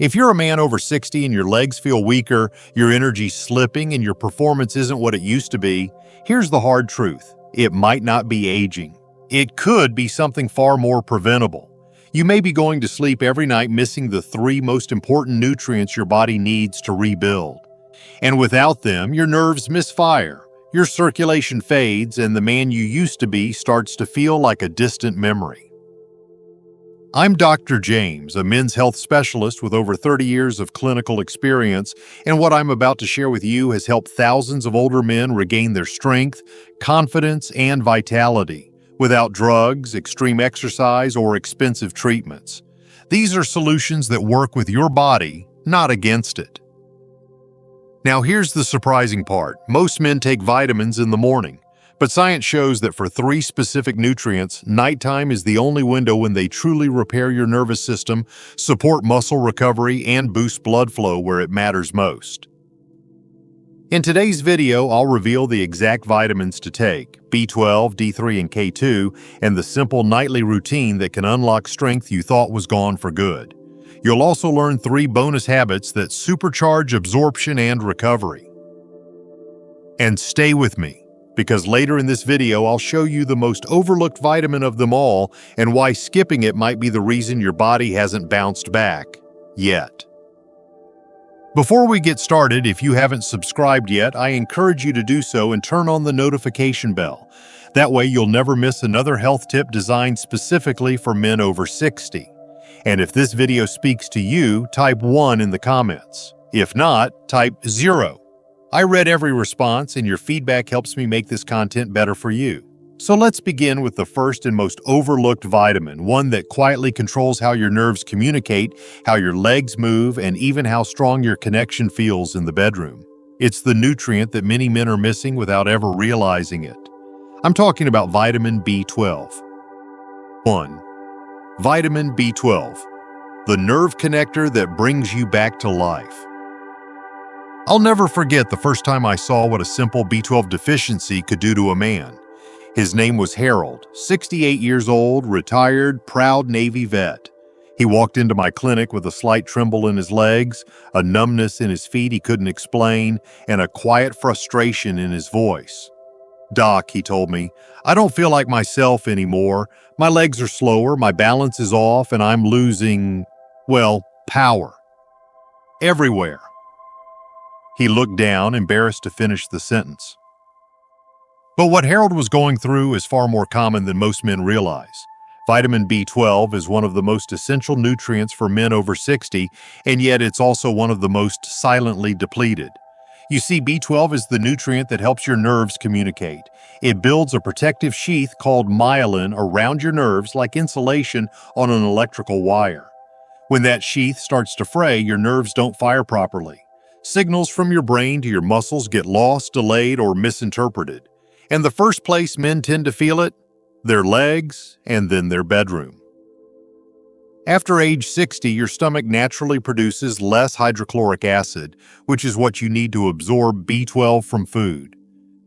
If you're a man over 60 and your legs feel weaker, your energy's slipping, and your performance isn't what it used to be, here's the hard truth. It might not be aging. It could be something far more preventable. You may be going to sleep every night missing the 3 most important nutrients your body needs to rebuild. And without them, your nerves misfire, your circulation fades, and the man you used to be starts to feel like a distant memory. I'm Dr. James, a men's health specialist with over 30 years of clinical experience, and what I'm about to share with you has helped thousands of older men regain their strength, confidence, and vitality without drugs, extreme exercise, or expensive treatments. These are solutions that work with your body, not against it. Now here's the surprising part. Most men take vitamins in the morning. But science shows that for 3 specific nutrients, nighttime is the only window when they truly repair your nervous system, support muscle recovery, and boost blood flow where it matters most. In today's video, I'll reveal the exact vitamins to take, B12, D3, and K2, and the simple nightly routine that can unlock strength you thought was gone for good. You'll also learn 3 bonus habits that supercharge absorption and recovery. And stay with me, because later in this video I'll show you the most overlooked vitamin of them all and why skipping it might be the reason your body hasn't bounced back yet. Before we get started, if you haven't subscribed yet, I encourage you to do so and turn on the notification bell. That way you'll never miss another health tip designed specifically for men over 60. And if this video speaks to you, type 1 in the comments. If not, type 0. I read every response, and your feedback helps me make this content better for you. So let's begin with the first and most overlooked vitamin, one that quietly controls how your nerves communicate, how your legs move, and even how strong your connection feels in the bedroom. It's the nutrient that many men are missing without ever realizing it. I'm talking about vitamin B12. 1. Vitamin B12, the nerve connector that brings you back to life. I'll never forget the first time I saw what a simple B12 deficiency could do to a man. His name was Harold, 68 years old, retired, proud Navy vet. He walked into my clinic with a slight tremble in his legs, a numbness in his feet he couldn't explain, and a quiet frustration in his voice. "Doc," he told me, "I don't feel like myself anymore. My legs are slower, my balance is off, and I'm losing, power. Everywhere." He looked down, embarrassed to finish the sentence. But what Harold was going through is far more common than most men realize. Vitamin B12 is one of the most essential nutrients for men over 60, and yet it's also one of the most silently depleted. You see, B12 is the nutrient that helps your nerves communicate. It builds a protective sheath called myelin around your nerves like insulation on an electrical wire. When that sheath starts to fray, your nerves don't fire properly. Signals from your brain to your muscles get lost, delayed, or misinterpreted. And the first place men tend to feel it? Their legs, and then their bedroom. After age 60, your stomach naturally produces less hydrochloric acid, which is what you need to absorb B12 from food.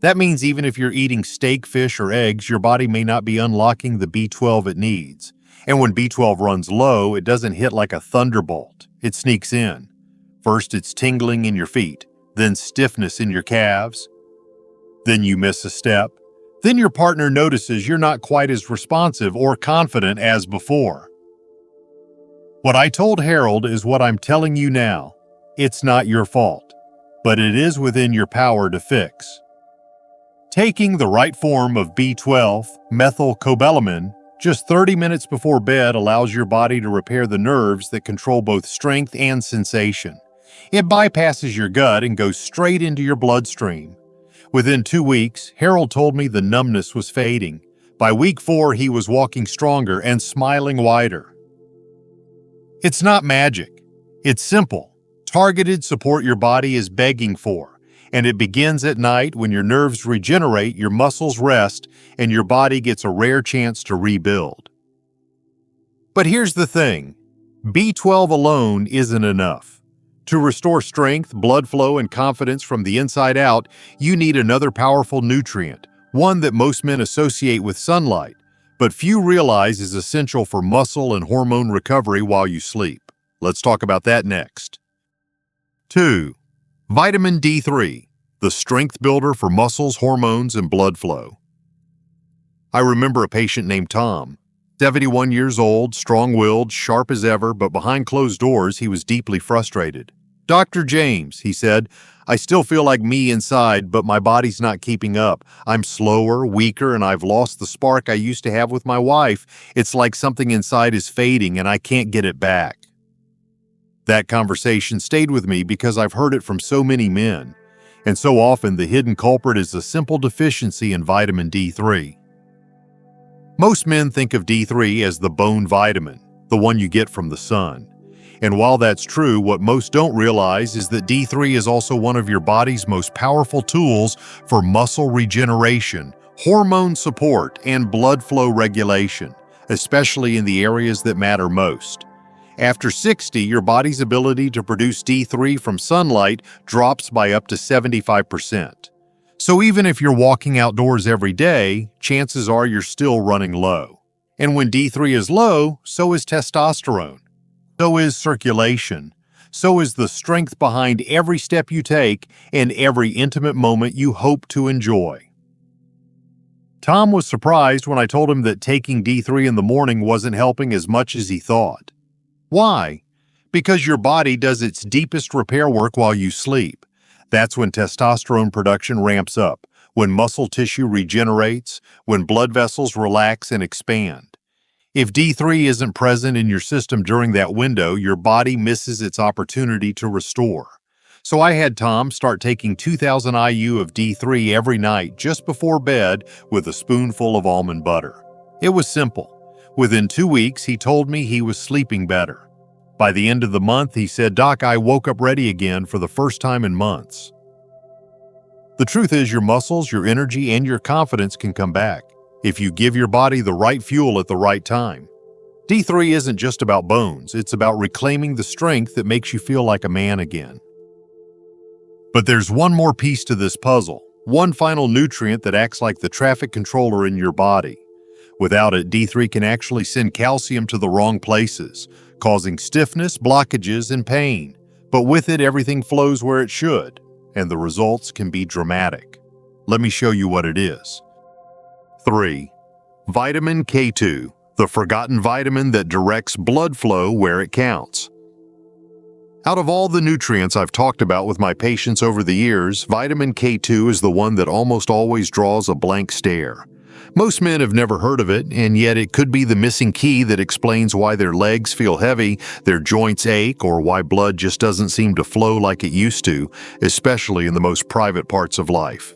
That means even if you're eating steak, fish, or eggs, your body may not be unlocking the B12 it needs. And when B12 runs low, it doesn't hit like a thunderbolt. It sneaks in. First, it's tingling in your feet, then stiffness in your calves. Then you miss a step. Then your partner notices you're not quite as responsive or confident as before. What I told Harold is what I'm telling you now. It's not your fault, but it is within your power to fix. Taking the right form of B12, methylcobalamin, just 30 minutes before bed allows your body to repair the nerves that control both strength and sensation. It bypasses your gut and goes straight into your bloodstream. Within 2 weeks, Harold told me the numbness was fading. By week 4, he was walking stronger and smiling wider. It's not magic. It's simple, targeted support your body is begging for, and it begins at night when your nerves regenerate, your muscles rest, and your body gets a rare chance to rebuild. But here's the thing, B12 alone isn't enough. To restore strength, blood flow, and confidence from the inside out, you need another powerful nutrient, one that most men associate with sunlight, but few realize is essential for muscle and hormone recovery while you sleep. Let's talk about that next. 2. Vitamin D3, the strength builder for muscles, hormones, and blood flow. I remember a patient named Tom, 71 years old, strong-willed, sharp as ever, but behind closed doors, he was deeply frustrated. "Dr. James," he said, "I still feel like me inside, but my body's not keeping up. I'm slower, weaker, and I've lost the spark I used to have with my wife. It's like something inside is fading and I can't get it back." That conversation stayed with me because I've heard it from so many men, and so often the hidden culprit is a simple deficiency in vitamin D3. Most men think of D3 as the bone vitamin, the one you get from the sun. And while that's true, what most don't realize is that D3 is also one of your body's most powerful tools for muscle regeneration, hormone support, and blood flow regulation, especially in the areas that matter most. After 60, your body's ability to produce D3 from sunlight drops by up to 75%. So even if you're walking outdoors every day, chances are you're still running low. And when D3 is low, so is testosterone. So is circulation. So is the strength behind every step you take and every intimate moment you hope to enjoy. Tom was surprised when I told him that taking D3 in the morning wasn't helping as much as he thought. Why? Because your body does its deepest repair work while you sleep. That's when testosterone production ramps up, when muscle tissue regenerates, when blood vessels relax and expand. If D3 isn't present in your system during that window, your body misses its opportunity to restore. So I had Tom start taking 2,000 IU of D3 every night just before bed with a spoonful of almond butter. It was simple. Within 2 weeks, he told me he was sleeping better. By the end of the month, he said, "Doc, I woke up ready again for the first time in months." The truth is, your muscles, your energy, and your confidence can come back if you give your body the right fuel at the right time. D3 isn't just about bones, it's about reclaiming the strength that makes you feel like a man again. But there's one more piece to this puzzle, one final nutrient that acts like the traffic controller in your body. Without it, D3 can actually send calcium to the wrong places, causing stiffness, blockages, and pain. But with it, everything flows where it should, and the results can be dramatic. Let me show you what it is. 3. Vitamin K2, the forgotten vitamin that directs blood flow where it counts. Out of all the nutrients I've talked about with my patients over the years, vitamin K2 is the one that almost always draws a blank stare. Most men have never heard of it, and yet it could be the missing key that explains why their legs feel heavy, their joints ache, or why blood just doesn't seem to flow like it used to, especially in the most private parts of life.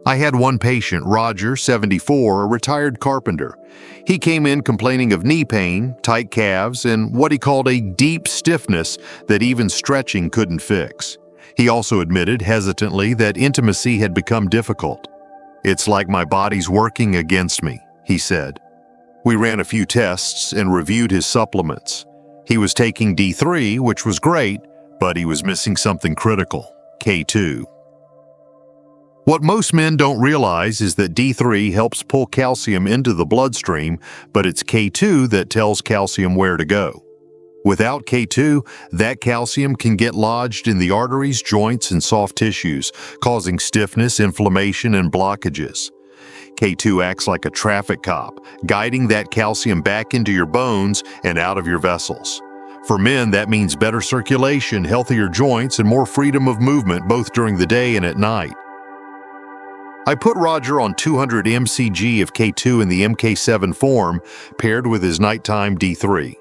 I had one patient, Roger, 74, a retired carpenter. He came in complaining of knee pain, tight calves, and what he called a deep stiffness that even stretching couldn't fix. He also admitted, hesitantly, that intimacy had become difficult. "It's like my body's working against me," he said. We ran a few tests and reviewed his supplements. He was taking D3, which was great, but he was missing something critical, K2. What most men don't realize is that D3 helps pull calcium into the bloodstream, but it's K2 that tells calcium where to go. Without K2, that calcium can get lodged in the arteries, joints, and soft tissues, causing stiffness, inflammation, and blockages. K2 acts like a traffic cop, guiding that calcium back into your bones and out of your vessels. For men, that means better circulation, healthier joints, and more freedom of movement both during the day and at night. I put Roger on 200 mcg of K2 in the MK7 form, paired with his nighttime D3.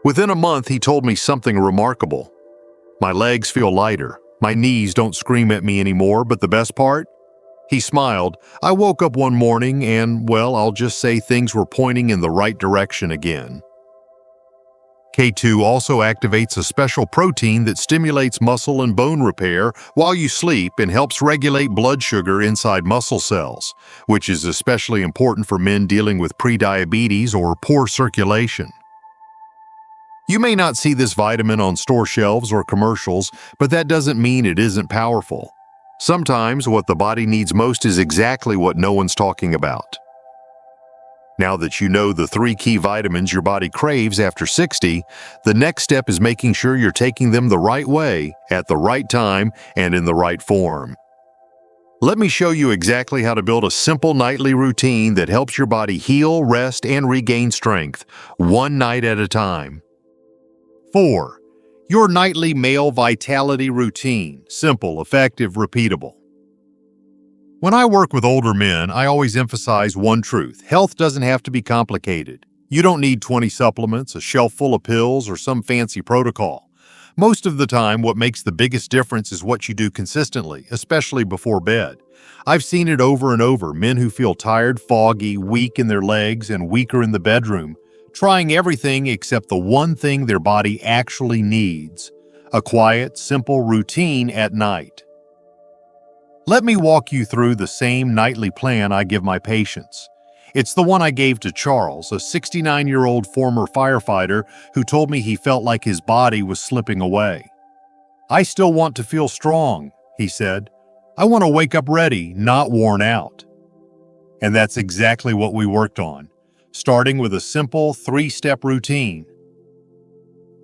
Within a month, he told me something remarkable. "My legs feel lighter. My knees don't scream at me anymore, but the best part?" He smiled. "I woke up one morning and, well, I'll just say things were pointing in the right direction again." K2 also activates a special protein that stimulates muscle and bone repair while you sleep and helps regulate blood sugar inside muscle cells, which is especially important for men dealing with prediabetes or poor circulation. You may not see this vitamin on store shelves or commercials, but that doesn't mean it isn't powerful. Sometimes what the body needs most is exactly what no one's talking about. Now that you know the 3 key vitamins your body craves after 60, the next step is making sure you're taking them the right way, at the right time, and in the right form. Let me show you exactly how to build a simple nightly routine that helps your body heal, rest, and regain strength, one night at a time. 4. Your nightly male vitality routine. Simple, effective, repeatable. When I work with older men, I always emphasize one truth. Health doesn't have to be complicated. You don't need 20 supplements, a shelf full of pills, or some fancy protocol. Most of the time, what makes the biggest difference is what you do consistently, especially before bed. I've seen it over and over, men who feel tired, foggy, weak in their legs, and weaker in the bedroom, trying everything except the one thing their body actually needs: a quiet, simple routine at night. Let me walk you through the same nightly plan I give my patients. It's the one I gave to Charles, a 69-year-old former firefighter who told me he felt like his body was slipping away. "I still want to feel strong," he said. "I want to wake up ready, not worn out." And that's exactly what we worked on, starting with a simple 3-step routine.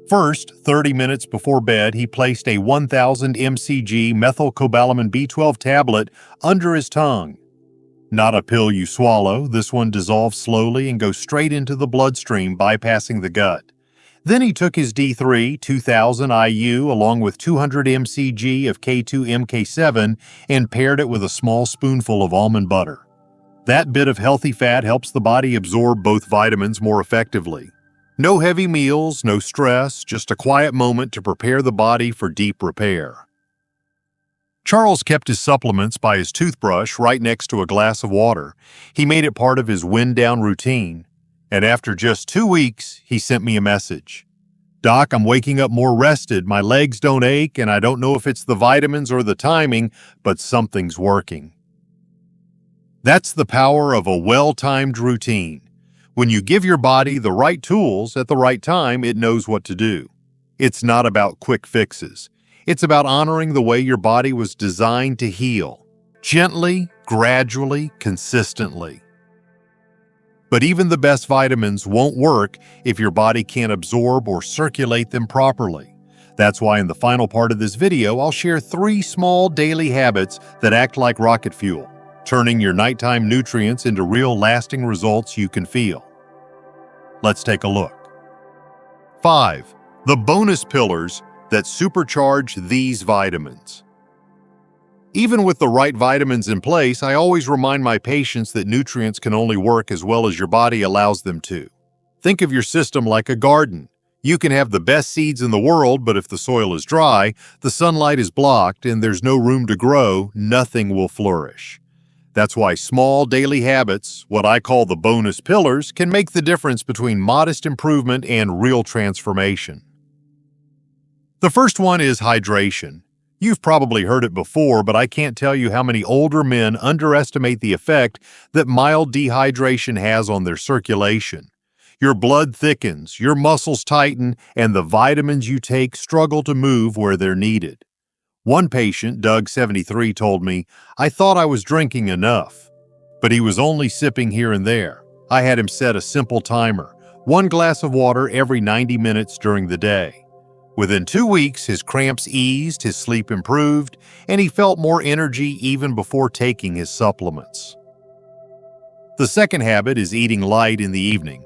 First, 30 minutes before bed, he placed a 1000 mcg methylcobalamin B12 tablet under his tongue. Not a pill you swallow, this one dissolves slowly and goes straight into the bloodstream, bypassing the gut. Then he took his D3, 2000 IU, along with 200 mcg of K2-MK7 and paired it with a small spoonful of almond butter. That bit of healthy fat helps the body absorb both vitamins more effectively. No heavy meals, no stress, just a quiet moment to prepare the body for deep repair. Charles kept his supplements by his toothbrush right next to a glass of water. He made it part of his wind-down routine. And after just 2 weeks, he sent me a message. "Doc, I'm waking up more rested, my legs don't ache, and I don't know if it's the vitamins or the timing, but something's working." That's the power of a well-timed routine. When you give your body the right tools at the right time, it knows what to do. It's not about quick fixes. It's about honoring the way your body was designed to heal. Gently, gradually, consistently. But even the best vitamins won't work if your body can't absorb or circulate them properly. That's why in the final part of this video, I'll share 3 small daily habits that act like rocket fuel, turning your nighttime nutrients into real lasting results you can feel. Let's take a look. 5. The bonus pillars that supercharge these vitamins. Even with the right vitamins in place, I always remind my patients that nutrients can only work as well as your body allows them to. Think of your system like a garden. You can have the best seeds in the world, but if the soil is dry, the sunlight is blocked, and there's no room to grow, nothing will flourish. That's why small daily habits, what I call the bonus pillars, can make the difference between modest improvement and real transformation. The first one is hydration. You've probably heard it before, but I can't tell you how many older men underestimate the effect that mild dehydration has on their circulation. Your blood thickens, your muscles tighten, and the vitamins you take struggle to move where they're needed. One patient, Doug 73, told me, "I thought I was drinking enough," but he was only sipping here and there. I had him set a simple timer, 1 glass of water every 90 minutes during the day. Within 2 weeks, his cramps eased, his sleep improved, and he felt more energy even before taking his supplements. The second habit is eating light in the evening.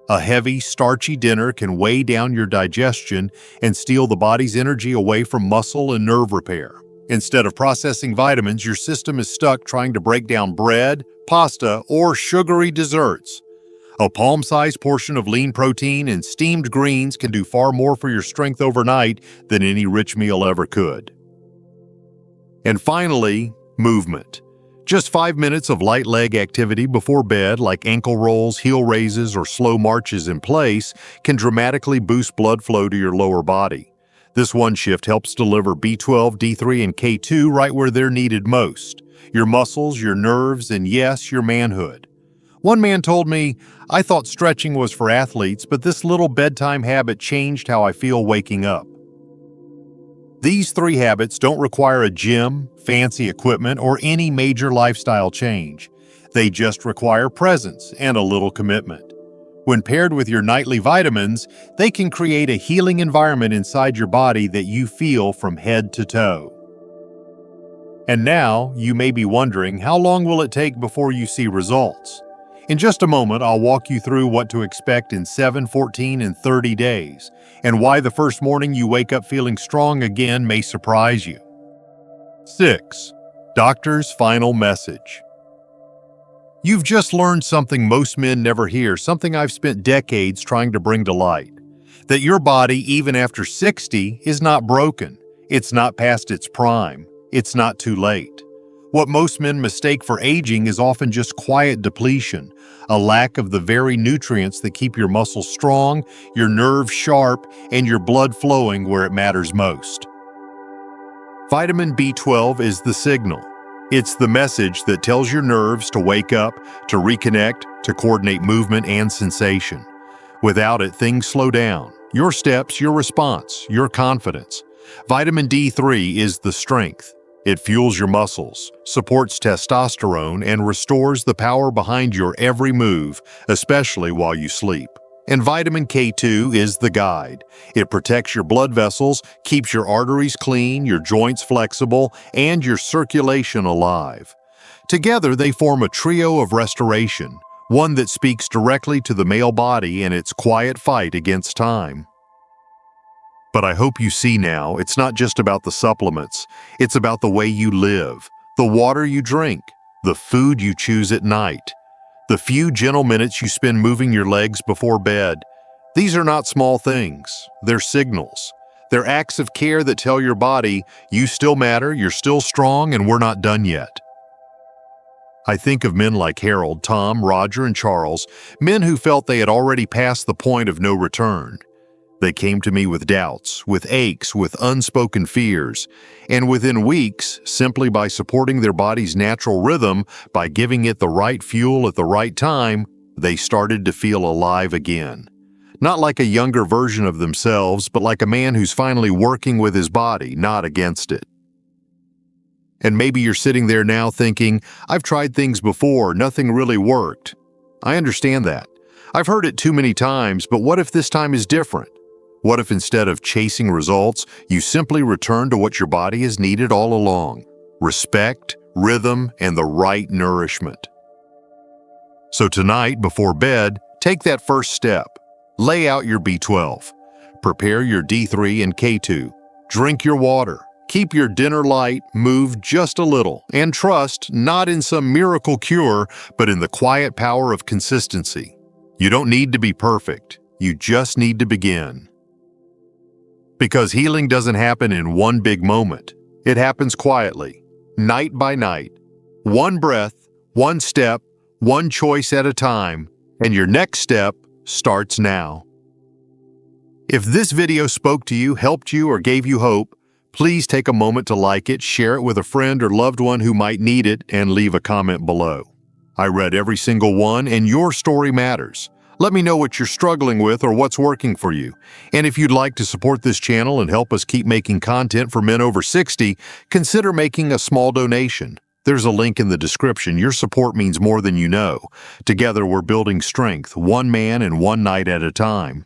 A heavy, starchy dinner can weigh down your digestion and steal the body's energy away from muscle and nerve repair. Instead of processing vitamins, your system is stuck trying to break down bread, pasta, or sugary desserts. A palm-sized portion of lean protein and steamed greens can do far more for your strength overnight than any rich meal ever could. And finally, movement. Just 5 minutes of light leg activity before bed, like ankle rolls, heel raises, or slow marches in place, can dramatically boost blood flow to your lower body. This one shift helps deliver B12, D3, and K2 right where they're needed most. Your muscles, your nerves, and yes, your manhood. One man told me, "I thought stretching was for athletes, but this little bedtime habit changed how I feel waking up." These 3 habits don't require a gym, fancy equipment, or any major lifestyle change. They just require presence and a little commitment. When paired with your nightly vitamins, they can create a healing environment inside your body that you feel from head to toe. And now, you may be wondering, how long will it take before you see results? In just a moment, I'll walk you through what to expect in 7, 14, and 30 days, and why the first morning you wake up feeling strong again may surprise you. 6. Doctor's final message. You've just learned something most men never hear, something I've spent decades trying to bring to light. That your body, even after 60, is not broken. It's not past its prime. It's not too late. What most men mistake for aging is often just quiet depletion, a lack of the very nutrients that keep your muscles strong, your nerves sharp, and your blood flowing where it matters most. Vitamin B12 is the signal. It's the message that tells your nerves to wake up, to reconnect, to coordinate movement and sensation. Without it, things slow down. Your steps, your response, your confidence. Vitamin D3 is the strength. It fuels your muscles, supports testosterone, and restores the power behind your every move, especially while you sleep. And vitamin K2 is the guide. It protects your blood vessels, keeps your arteries clean, your joints flexible, and your circulation alive. Together, they form a trio of restoration, one that speaks directly to the male body in its quiet fight against time. But I hope you see now, it's not just about the supplements. It's about the way you live, the water you drink, the food you choose at night, the few gentle minutes you spend moving your legs before bed. These are not small things. They're signals. They're acts of care that tell your body, you still matter, you're still strong, and we're not done yet. I think of men like Harold, Tom, Roger, and Charles, men who felt they had already passed the point of no return. They came to me with doubts, with aches, with unspoken fears, and within weeks, simply by supporting their body's natural rhythm, by giving it the right fuel at the right time, they started to feel alive again. Not like a younger version of themselves, but like a man who's finally working with his body, not against it. And maybe you're sitting there now thinking, I've tried things before, nothing really worked. I understand that. I've heard it too many times, but what if this time is different? What if instead of chasing results, you simply return to what your body has needed all along? Respect, rhythm, and the right nourishment. So tonight, before bed, take that first step. Lay out your B12. Prepare your D3 and K2. Drink your water. Keep your dinner light, move just a little, and trust not in some miracle cure, but in the quiet power of consistency. You don't need to be perfect. You just need to begin. Because healing doesn't happen in one big moment. It happens quietly, night by night. One breath, one step, one choice at a time, and your next step starts now. If this video spoke to you, helped you, or gave you hope, please take a moment to like it, share it with a friend or loved one who might need it, and leave a comment below. I read every single one, and your story matters. Let me know what you're struggling with or what's working for you. And if you'd like to support this channel and help us keep making content for men over 60, consider making a small donation. There's a link in the description. Your support means more than you know. Together, we're building strength, one man and one night at a time.